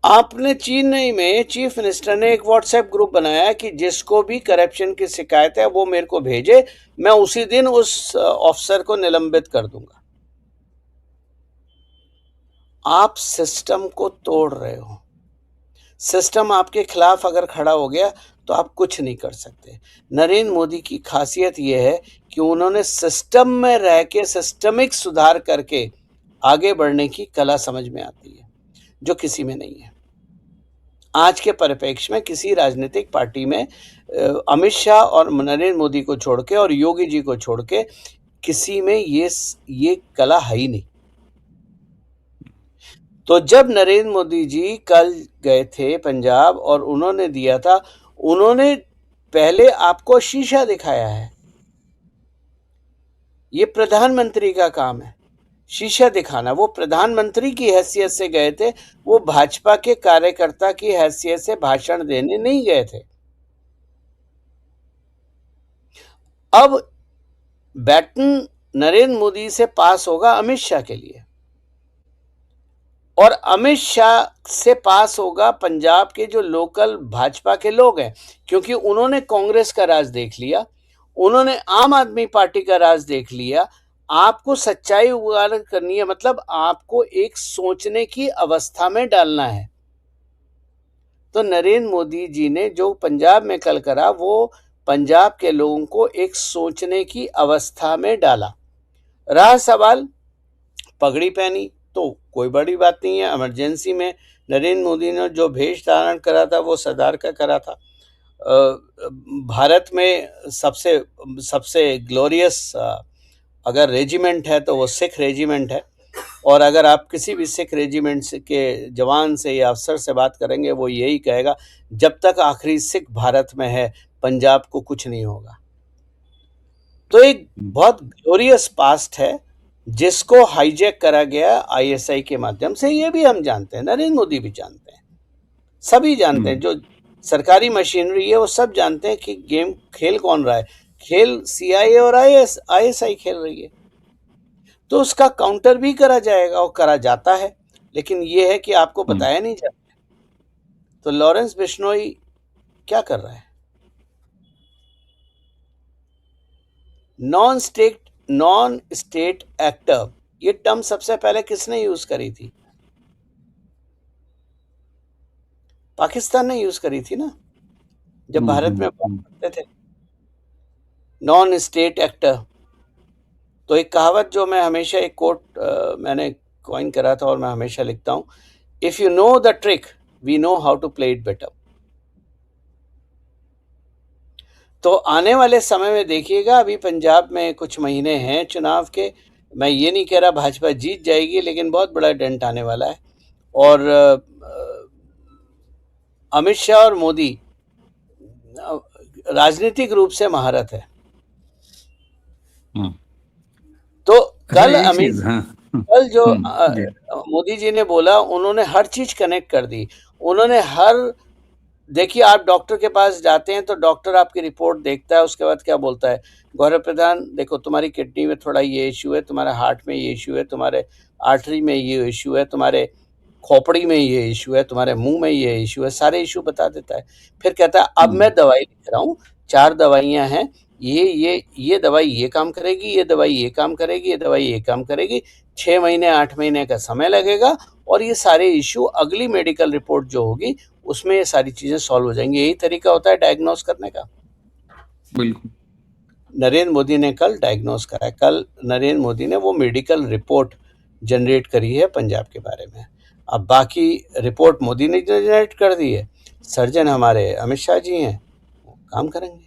आपने चेन्नई में चीफ मिनिस्टर ने एक व्हाट्सएप ग्रुप बनाया कि जिसको भी करप्शन की शिकायत है वो मेरे को भेजे, मैं उसी दिन उस ऑफिसर को निलंबित कर दूंगा। आप सिस्टम को तोड़ रहे हो। सिस्टम आपके खिलाफ अगर खड़ा हो गया तो आप कुछ नहीं कर सकते। नरेंद्र मोदी की खासियत यह है कि उन्होंने सिस्टम में रह के सिस्टमिक सुधार करके आगे बढ़ने की कला समझ में आती है, जो किसी में नहीं है। आज के परिप्रेक्ष्य में किसी राजनीतिक पार्टी में अमित शाह और नरेंद्र मोदी को छोड़ के और योगी जी को छोड़ के किसी में ये कला है ही नहीं। तो जब नरेंद्र मोदी जी कल गए थे पंजाब और उन्होंने दिया था, उन्होंने पहले आपको शीशा दिखाया है। ये प्रधानमंत्री का काम है, शीशा दिखाना। वो प्रधानमंत्री की हैसियत से गए थे, वो भाजपा के कार्यकर्ता की हैसियत से भाषण देने नहीं गए थे। अब बैटन नरेंद्र मोदी से पास होगा अमित शाह के लिए, और अमित शाह से पास होगा पंजाब के जो लोकल भाजपा के लोग हैं, क्योंकि उन्होंने कांग्रेस का राज देख लिया, उन्होंने आम आदमी पार्टी का राज देख लिया। आपको सच्चाई उजागर करनी है, मतलब आपको एक सोचने की अवस्था में डालना है। तो नरेंद्र मोदी जी ने जो पंजाब में कल करा, वो पंजाब के लोगों को एक सोचने की अवस्था में डाला। रहा सवाल पगड़ी पहनी, तो कोई बड़ी बात नहीं है। इमरजेंसी में नरेंद्र मोदी ने जो भेष धारण करा था वो सरदार का करा था। भारत में सबसे ग्लोरियस अगर रेजिमेंट है तो वो सिख रेजिमेंट है, और अगर आप किसी भी सिख रेजिमेंट के जवान से या अफसर से बात करेंगे, वो यही कहेगा, जब तक आखिरी सिख भारत में है पंजाब को कुछ नहीं होगा। तो एक बहुत ग्लोरियस पास्ट है जिसको हाईजैक करा गया आईएसआई के माध्यम से। ये भी हम जानते हैं, नरेंद्र मोदी भी जानते हैं, सभी जानते हैं, जो सरकारी मशीनरी है वो सब जानते हैं कि गेम खेल कौन रहा है। खेल सीआईए और आईएसआई खेल रही है। तो उसका काउंटर भी करा जाएगा और करा जाता है, लेकिन ये है कि आपको बताया नहीं जाता। तो लॉरेंस बिश्नोई क्या कर रहा है? नॉन स्टेट एक्टर, ये टर्म सबसे पहले किसने यूज करी थी? पाकिस्तान ने यूज करी थी ना, जब भारत में बात करते थे नॉन स्टेट एक्टर। तो एक कहावत जो मैं हमेशा, एक कोट मैंने कॉइन करा था और मैं हमेशा लिखता हूं, if you know the trick we know how to play it better. तो आने वाले समय में देखिएगा, अभी पंजाब में कुछ महीने हैं चुनाव के। मैं ये नहीं कह रहा भाजपा जीत जाएगी, लेकिन बहुत बड़ा डेंट आने वाला है। और अमित शाह और मोदी राजनीतिक रूप से महारत है। तो कल कल जो मोदी जी ने बोला, उन्होंने हर चीज कनेक्ट कर दी। उन्होंने देखिए, आप डॉक्टर के पास जाते हैं तो डॉक्टर आपकी रिपोर्ट देखता है, उसके बाद क्या बोलता है, गौरव प्रधान देखो तुम्हारी किडनी में थोड़ा ये इश्यू है, तुम्हारे हार्ट में ये इश्यू है, तुम्हारे आर्टरी में ये इश्यू है, तुम्हारे खोपड़ी में ये इश्यू है, तुम्हारे मुंह में ये इश्यू है, सारे इश्यू बता देता है। फिर कहता है अब मैं दवाई लिख रहा हूँ, 4 दवाइयां हैं, ये दवाई ये काम करेगी, ये दवाई ये काम करेगी, ये दवाई ये काम करेगी, 6 महीने 8 महीने का समय लगेगा, और ये सारे इश्यू अगली मेडिकल रिपोर्ट जो होगी उसमें ये सारी चीजें सॉल्व हो जाएंगी। यही तरीका होता है डायग्नोस करने का। बिल्कुल। नरेंद्र मोदी ने कल डायग्नोस करा है। कल नरेंद्र मोदी ने वो मेडिकल रिपोर्ट जनरेट करी है पंजाब के बारे में। अब बाकी रिपोर्ट मोदी ने जनरेट कर दी है, सर्जन हमारे अमित शाह जी हैं, काम करेंगे।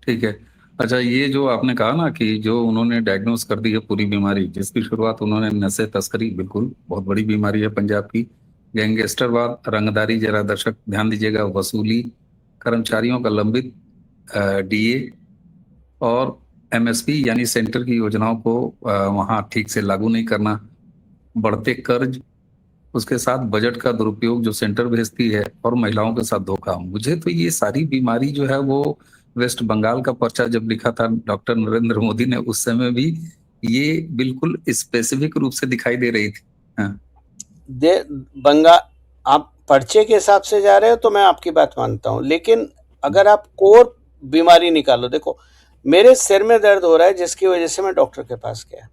ठीक है। अच्छा, ये जो आपने कहा ना कि जो उन्होंने डायग्नोस कर दी है पूरी बीमारी, जिसकी शुरुआत उन्होंने नशे तस्करी, बिल्कुल बहुत बड़ी बीमारी है पंजाब की, गैंगस्टरवाद, रंगदारी, जरा दर्शक ध्यान दीजिएगा, वसूली, कर्मचारियों का लंबित डीए और एमएसपी यानी सेंटर की योजनाओं को वहां ठीक से लागू नहीं करना, बढ़ते कर्ज, उसके साथ बजट का दुरुपयोग जो सेंटर भेजती है, और महिलाओं के साथ धोखा। मुझे तो ये सारी बीमारी जो है वो वेस्ट बंगाल का पर्चा जब लिखा था डॉक्टर नरेंद्र मोदी ने, उस समय भी ये बिल्कुल स्पेसिफिक रूप से दिखाई दे रही थी। हाँ। आप पर्चे के हिसाब से जा रहे हो तो मैं आपकी बात मानता हूँ, लेकिन अगर आप कोर बीमारी निकालो, देखो मेरे सिर में दर्द हो रहा है जिसकी वजह से मैं डॉक्टर के पास गया,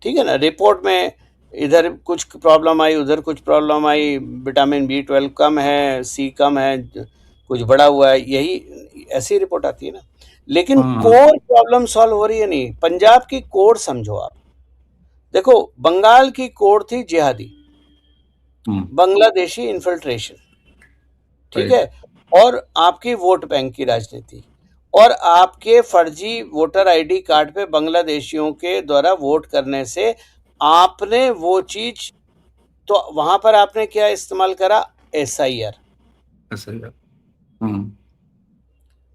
ठीक है ना, रिपोर्ट में इधर कुछ प्रॉब्लम आई, उधर कुछ प्रॉब्लम आई, विटामिन B12 कम है, सी कम है, कुछ बढ़ा हुआ है, यही ऐसी रिपोर्ट आती है ना। लेकिन हाँ। कोर प्रॉब्लम सॉल्व हो रही है नहीं। पंजाब की कोर समझो आप, देखो बंगाल की कोर थी जिहादी, बांग्लादेशी इन्फिल्ट्रेशन, ठीक है, राइट। और आपकी वोट बैंक की राजनीति, और आपके फर्जी वोटर आईडी कार्ड पे बांग्लादेशियों के द्वारा वोट करने से आपने वो चीज, तो वहां पर आपने क्या इस्तेमाल करा, SIR, ऐसा ही है। हम्म।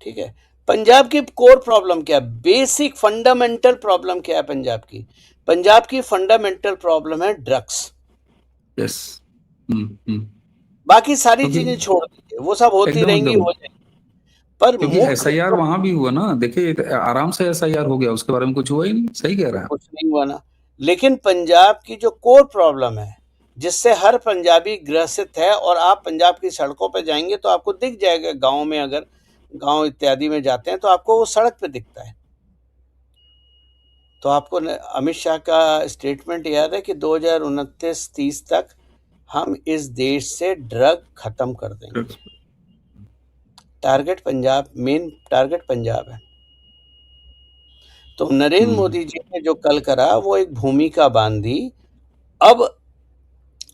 ठीक है। पंजाब की कोर प्रॉब्लम क्या है, बेसिक फंडामेंटल प्रॉब्लम क्या है पंजाब की? पंजाब की फंडामेंटल प्रॉब्लम है ड्रग्स। यस। हम्म। बाकी सारी क्योंकि चीजें छोड़ दीजिए, वो सब होती एकदम रहेंगी, एकदम, हो जाएगी, पर क्योंकि मुख्य SIR जो वहां भी हुआ ना, देखिए आराम से SIR हो गया, उसके बारे में कुछ हुआ ही नहीं, सही कह रहे हैं आप। कुछ नहीं हुआ ना। लेकिन पंजाब की जो कोर प्रॉब्लम है, जिससे हर पंजाबी ग्रसित है, और आप पंजाब की सड़कों पे जाएंगे तो आपको दिख जाएगा, गांव में अगर गांव इत्यादि में जाते हैं तो आपको वो सड़क पे दिखता है। तो आपको अमित शाह का स्टेटमेंट याद है कि 2029-30 तक हम इस देश से ड्रग खत्म कर देंगे। Target Punjab, main target Punjab है। तो नरेंद्र हम्म। मोदी जी ने जो कल करा वो एक भूमिका बांधी, अब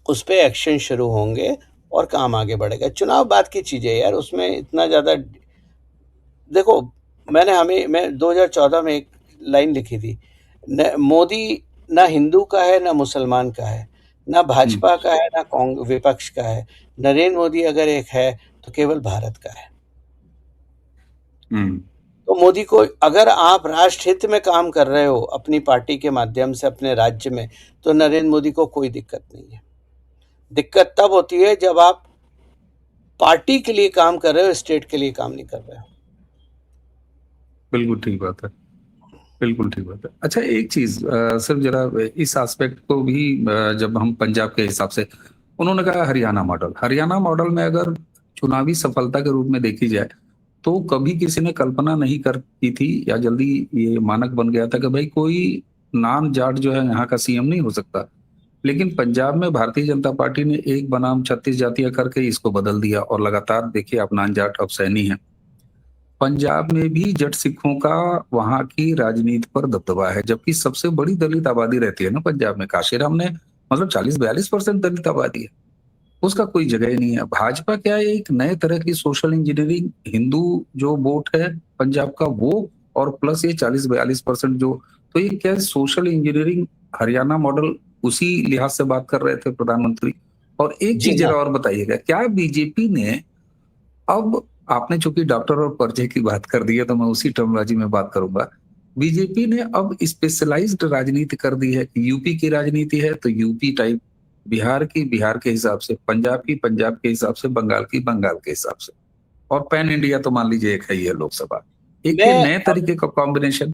उस पर एक्शन शुरू होंगे और काम आगे बढ़ेगा। चुनाव बाद की चीज़ है यार, उसमें इतना ज़्यादा, देखो मैं 2014 में एक लाइन लिखी थी, मोदी ना हिंदू का है ना मुसलमान का है, ना हम्म। भाजपा का है ना विपक्ष का है, नरेंद्र मोदी अगर एक है तो केवल भारत का है। हम्म। तो मोदी को, अगर आप राष्ट्र हित में काम कर रहे हो अपनी पार्टी के माध्यम से अपने राज्य में, तो नरेंद्र मोदी को कोई दिक्कत नहीं है। दिक्कत तब होती है जब आप पार्टी के लिए काम कर रहे हो, स्टेट के लिए काम नहीं कर रहे हो। बिल्कुल ठीक बात है। बिल्कुल ठीक बात है। अच्छा एक चीज, सिर्फ जरा इस एस्पेक्ट को भी, जब हम पंजाब के हिसाब से, उन्होंने कहा हरियाणा मॉडल, हरियाणा मॉडल में अगर चुनावी सफलता के रूप में देखी जाए तो कभी किसी ने कल्पना नहीं कर की थी, या जल्दी ये मानक बन गया था कि भाई कोई नाम जाट जो है यहाँ का CM नहीं हो सकता। लेकिन पंजाब में भारतीय जनता पार्टी ने एक बनाम 36 जातियां करके इसको बदल दिया, और लगातार देखिए आप नान जाट अब सैनी है। पंजाब में भी जट सिखों का वहां की राजनीति पर दबदबा है, जबकि सबसे बड़ी दलित आबादी रहती है ना पंजाब में, काशीराम ने मतलब 40-42% दलित आबादी है, उसका कोई जगह ही नहीं है। भाजपा क्या है, एक नए तरह की सोशल इंजीनियरिंग, हिंदू जो वोट है पंजाब का वो, और प्लस ये 40-42% जो, तो ये क्या सोशल इंजीनियरिंग, हरियाणा मॉडल, उसी लिहाज से बात कर रहे थे प्रधानमंत्री। और एक जी चीज हाँ। जरा और बताइएगा, क्या बीजेपी ने अब, आपने चूंकि डॉक्टर और पर्चे की बात कर दी है तो मैं उसी टर्मिनोलॉजी में बात करूंगा, बीजेपी ने अब स्पेशलाइज्ड राजनीति कर दी है कि यूपी की राजनीति है तो यूपी टाइप, बिहार की बिहार के हिसाब से, पंजाब की पंजाब के हिसाब से, बंगाल की बंगाल के हिसाब से, और पैन इंडिया तो मान लीजिए एक है ही है लोकसभा, एक ये मैं नए तरीके का कॉम्बिनेशन।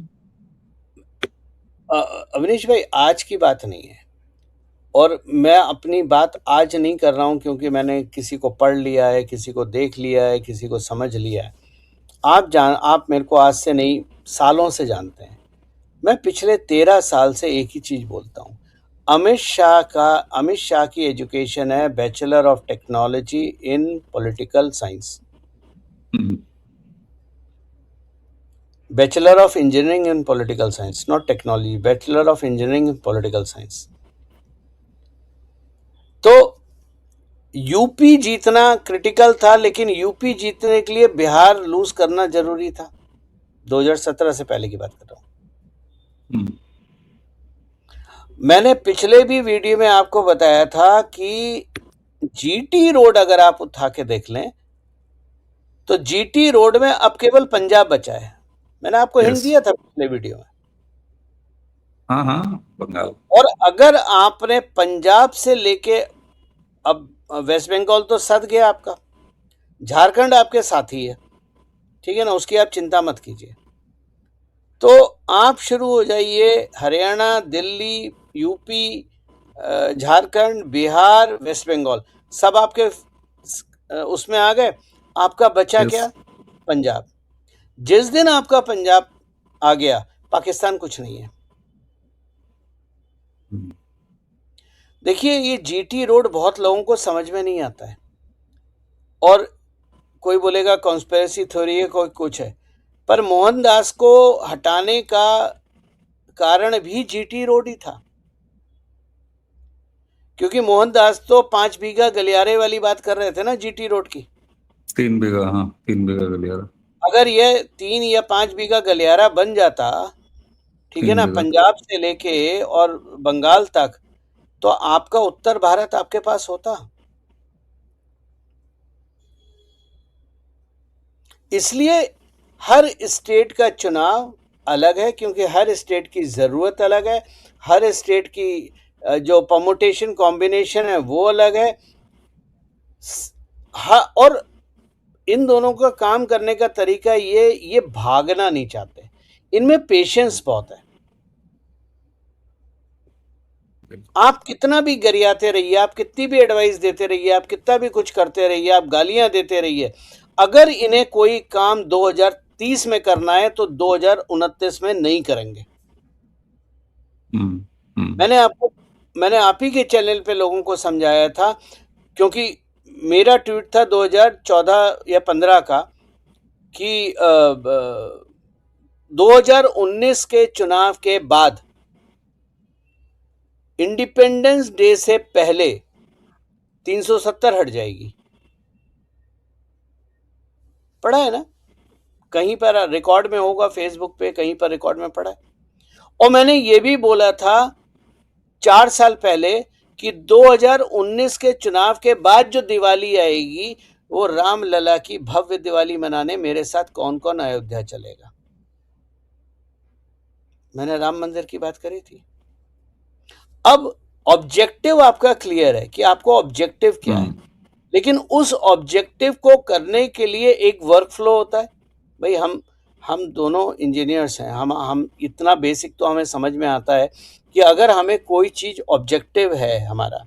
अवनीश भाई, आज की बात नहीं है, और मैं अपनी बात आज नहीं कर रहा हूं क्योंकि मैंने किसी को पढ़ लिया है, किसी को देख लिया है, किसी को समझ लिया है। आप मेरे को आज से नहीं, सालों से जानते हैं। मैं पिछले 13 साल से एक ही चीज बोलता हूँ। अमित शाह की एजुकेशन है bachelor of technology in political science, hmm. Bachelor of engineering in political science, not technology, bachelor of engineering in political science. तो यूपी जीतना क्रिटिकल था, लेकिन यूपी जीतने के लिए बिहार लूज करना जरूरी था। 2017 से पहले की बात कर रहा हूं। हम्म। मैंने पिछले भी वीडियो में आपको बताया था कि GT रोड अगर आप उठा के देख लें तो GT रोड में अब केवल पंजाब बचा है। मैंने आपको हिंट यस। दिया था पिछले वीडियो में। हाँ हाँ, बंगाल। और अगर आपने पंजाब से लेके, अब वेस्ट बंगाल तो सद गया आपका, झारखंड आपके साथी है, ठीक है ना, उसकी आप चिंता मत कीजिए। तो आप शुरू हो जाइए हरियाणा, दिल्ली, यूपी, झारखंड, बिहार, वेस्ट बंगाल सब आपके उसमें आ गए। आपका बचा यस। क्या? पंजाब। जिस दिन आपका पंजाब आ गया, पाकिस्तान कुछ नहीं है। देखिए, ये जीटी रोड बहुत लोगों को समझ में नहीं आता है, और कोई बोलेगा कॉन्स्पिरेसी थ्योरी है, कोई कुछ है, पर मोहनदास को हटाने का कारण भी जीटी रोड ही था, क्योंकि मोहनदास तो 5 बीघा गलियारे वाली बात कर रहे थे ना जीटी रोड की। 3 बीघा, हाँ 3 बीघा गलियारा। अगर ये 3 या 5 बीघा गलियारा बन जाता, ठीक है 3 ना, बीघा। पंजाब से लेके और बंगाल तक, तो आपका उत्तर भारत आपके पास होता। इसलिए हर स्टेट का चुनाव अलग है, क्योंकि हर स्टेट की ज़रूरत अलग है, हर स्टेट की जो परमुटेशन कॉम्बिनेशन है वो अलग है। हाँ, और इन दोनों का काम करने का तरीका ये भागना नहीं चाहते, इनमें पेशेंस बहुत है। आप कितना भी गरियाते रहिए, आप कितनी भी एडवाइस देते रहिए, आप कितना भी कुछ करते रहिए, आप गालियां देते रहिए, अगर इन्हें कोई काम 2030 में करना है तो 2029 में नहीं करेंगे। मैंने आप ही के चैनल पे लोगों को समझाया था, क्योंकि मेरा ट्वीट था 2014 या 15 का कि 2019 के चुनाव के बाद इंडिपेंडेंस डे से पहले 370 हट जाएगी। पढ़ा है ना, कहीं पर रिकॉर्ड में होगा, फेसबुक पे कहीं पर रिकॉर्ड में पढ़ा है। और मैंने ये भी बोला था 4 साल पहले कि 2019 के चुनाव के बाद जो दिवाली आएगी, वो राम लला की भव्य दिवाली मनाने मेरे साथ कौन कौन अयोध्या चलेगा। मैंने राम मंदिर की बात करी थी। अब ऑब्जेक्टिव आपका क्लियर है कि आपको ऑब्जेक्टिव क्या है, लेकिन उस ऑब्जेक्टिव को करने के लिए एक वर्क फ्लो होता है। भाई हम दोनों इंजीनियर्स हैं, हम इतना बेसिक तो हमें समझ में आता है कि अगर हमें कोई चीज़ ऑब्जेक्टिव है हमारा,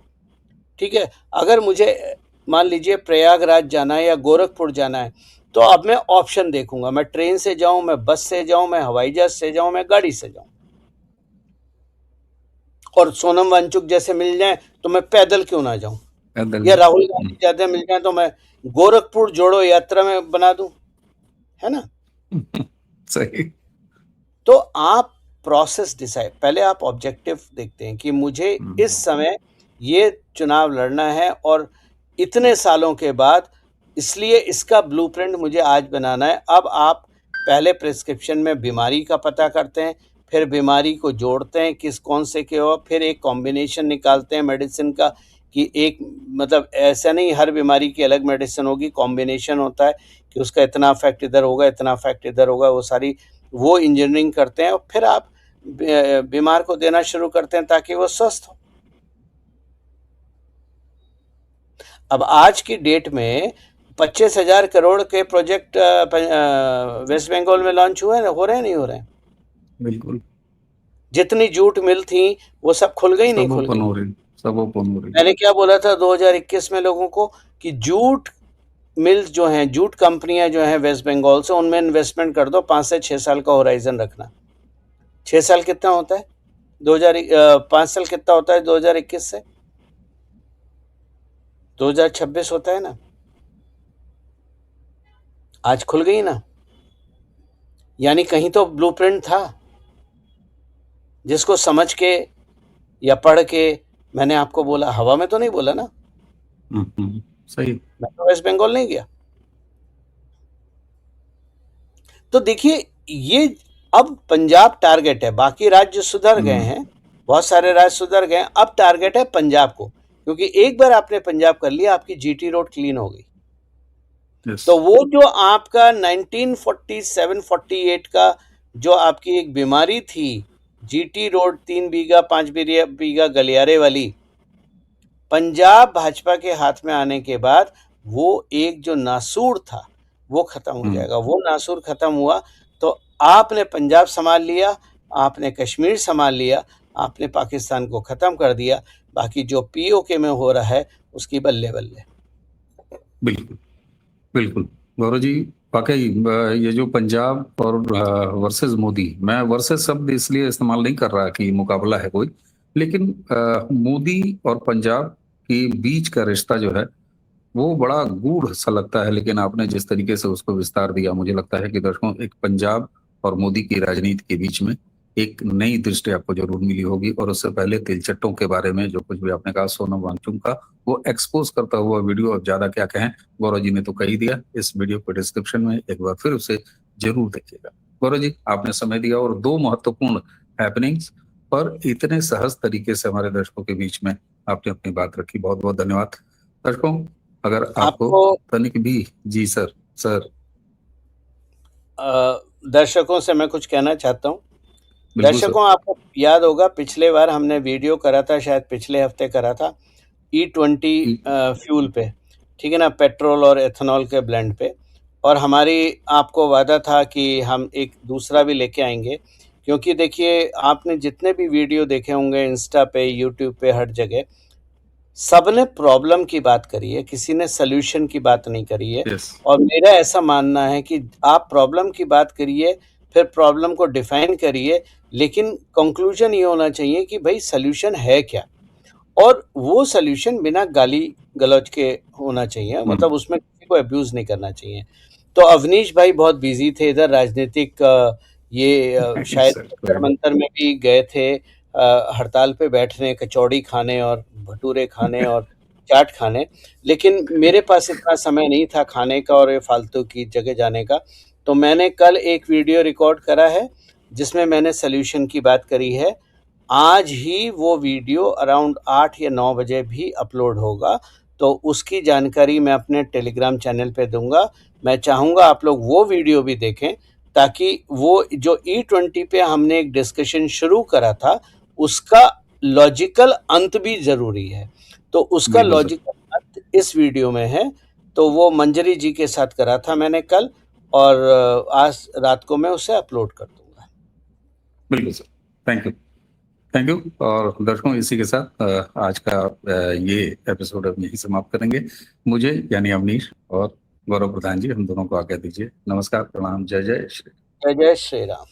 ठीक है, अगर मुझे मान लीजिए प्रयागराज जाना है या गोरखपुर जाना है, तो अब मैं ऑप्शन देखूंगा, मैं ट्रेन से जाऊं, मैं बस से जाऊं, मैं हवाई जहाज से जाऊं, मैं गाड़ी से जाऊं, और सोनम वांगचुक जैसे मिल जाए तो मैं पैदल क्यों ना जाऊं, या राहुल गांधी ज्यादा मिल जाए तो मैं गोरखपुर जोड़ो यात्रा में बना दूं, है ना। सही। तो आप प्रोसेस डिसाइड, पहले आप ऑब्जेक्टिव देखते हैं कि मुझे इस समय ये चुनाव लड़ना है और इतने सालों के बाद, इसलिए इसका ब्लूप्रिंट मुझे आज बनाना है। अब आप पहले प्रिस्क्रिप्शन में बीमारी का पता करते हैं, फिर बीमारी को जोड़ते हैं किस कौन से के हो, फिर एक कॉम्बिनेशन निकालते हैं मेडिसिन का कि एक मतलब ऐसा नहीं हर बीमारी की अलग मेडिसिन होगी, कॉम्बिनेशन होता है कि उसका इतना इफेक्ट इधर होगा, इतना इफेक्ट इधर होगा, वो इंजीनियरिंग करते हैं और फिर आप बीमार को देना शुरू करते हैं ताकि वो स्वस्थ हो। अब आज की डेट में 25,000 करोड़ के प्रोजेक्ट वेस्ट बंगाल में लॉन्च हुए हैं, हो रहे हैं नहीं हो रहे हैं? बिल्कुल। जितनी जूट मिल थी वो सब खुल गई, नहीं खुल गई? सब ओपन हो रही। मैंने क्या बोला था 2021 में लोगों को कि जूट मिल्स जो हैं, जूट कंपनियां जो हैं वेस्ट बंगाल से, उनमें इन्वेस्टमेंट कर दो, 5 से 6 साल का होराइजन रखना। 6 साल कितना होता है 5 साल कितना होता है 2021 से? 2026 होता है ना। आज खुल गई ना, यानी कहीं तो ब्लूप्रिंट था जिसको समझ के या पढ़ के मैंने आपको बोला, हवा में तो नहीं बोला ना। सही। मैं तो वेस्ट बंगाल नहीं गया। तो देखिए, ये अब पंजाब टारगेट है, बाकी राज्य सुधर गए हैं, बहुत सारे राज्य सुधर गए, अब टारगेट है पंजाब को, क्योंकि एक बार आपने पंजाब कर लिया, आपकी जीटी रोड क्लीन हो गई। तो वो जो आपका 1947-48 का जो आपकी एक बीमारी थी, जीटी रोड 3 बीघा 5 बीघा गलियारे वाली, पंजाब भाजपा के हाथ में आने के बाद वो एक जो नासूर था वो खत्म हो जाएगा। वो नासूर खत्म हुआ तो आपने पंजाब संभाल लिया, आपने कश्मीर संभाल लिया, आपने पाकिस्तान को खत्म कर दिया। बाकी जो पीओके में हो रहा है उसकी बल्ले बल्ले। बिल्कुल बिल्कुल गौरव जी, वाकई ये जो पंजाब और वर्सेस मोदी, मैं वर्सेस शब्द इसलिए इस्तेमाल नहीं कर रहा कि मुकाबला है कोई, लेकिन मोदी और पंजाब के बीच का रिश्ता जो है वो बड़ा गूढ़ सा लगता है, लेकिन आपने जिस तरीके से उसको विस्तार दिया, मुझे लगता है कि दर्शकों एक पंजाब और मोदी की राजनीति के बीच में एक नई दृष्टि आपको जरूर मिली होगी। और उससे पहले तिलचट्टों के बारे में जो कुछ भी आपने कहा, सोनम वांगचुक का वो एक्सपोज करता हुआ वीडियो, अब ज्यादा क्या कहें, गौरव जी ने तो कह ही दिया। इस वीडियो को डिस्क्रिप्शन में एक बार फिर उसे जरूर देखिएगा। गौरव जी, आपने समय दिया और दो महत्वपूर्ण हैपनिंग्स पर इतने सहज तरीके से हमारे दर्शकों के बीच में आपने अपनी बात रखी, बहुत बहुत धन्यवाद। दर्शकों, अगर आपको आपको तनिक भी, जी सर, सर दर्शकों से मैं कुछ कहना चाहता हूँ। बिल्कुल सर। दर्शकों, आपको याद होगा पिछले बार हमने वीडियो करा था, शायद पिछले हफ्ते करा था, E20 जी फ्यूल पे, ठीक है ना, पेट्रोल और एथेनॉल के ब्लेंड पे। और हमारी आपको वादा था कि हम एक दूसरा भी लेके आएंगे, क्योंकि देखिए आपने जितने भी वीडियो देखे होंगे इंस्टा पे, यूट्यूब पे, हर जगह सबने प्रॉब्लम की बात करी है, किसी ने सॉल्यूशन की बात नहीं करी है। यस और मेरा ऐसा मानना है कि आप प्रॉब्लम की बात करिए, फिर प्रॉब्लम को डिफाइन करिए, लेकिन कंक्लूजन ये होना चाहिए कि भाई सॉल्यूशन है क्या, और वो सॉल्यूशन बिना गाली गलौज के होना चाहिए, मतलब उसमें किसी को अब्यूज नहीं करना चाहिए। तो अवनीश भाई बहुत बिजी थे इधर, राजनीतिक शायद सर जंतर मंतर में भी गए थे, हड़ताल पे बैठने, कचौड़ी खाने और भटूरे खाने और चाट खाने। लेकिन मेरे पास इतना समय नहीं था खाने का और ये फालतू की जगह जाने का। तो मैंने कल एक वीडियो रिकॉर्ड करा है जिसमें मैंने सॉल्यूशन की बात करी है। आज ही वो वीडियो अराउंड 8 या 9 बजे भी अपलोड होगा, तो उसकी जानकारी मैं अपने टेलीग्राम चैनल पे दूंगा। मैं चाहूँगा आप लोग वो वीडियो भी देखें, ताकि वो जो E20 पे हमने एक डिस्कशन शुरू करा था, उसका लॉजिकल अंत भी ज़रूरी है। तो उसका बिल्कुल सर, लॉजिकल अंत इस वीडियो में है। तो वो मंजरी जी के साथ करा था मैंने कल, और आज रात को मैं उसे अपलोड कर दूंगा। बिल्कुल sir. Thank you, thank you. और दर्शकों, इसी के साथ आज का ये एपिसोड हम यही समाप्त करेंगे। मुझे यानी अवनीश और गौरव प्रधान जी, हम दोनों को आज्ञा दीजिए। नमस्कार, प्रणाम, जय जय श्री। जय जय श्री राम।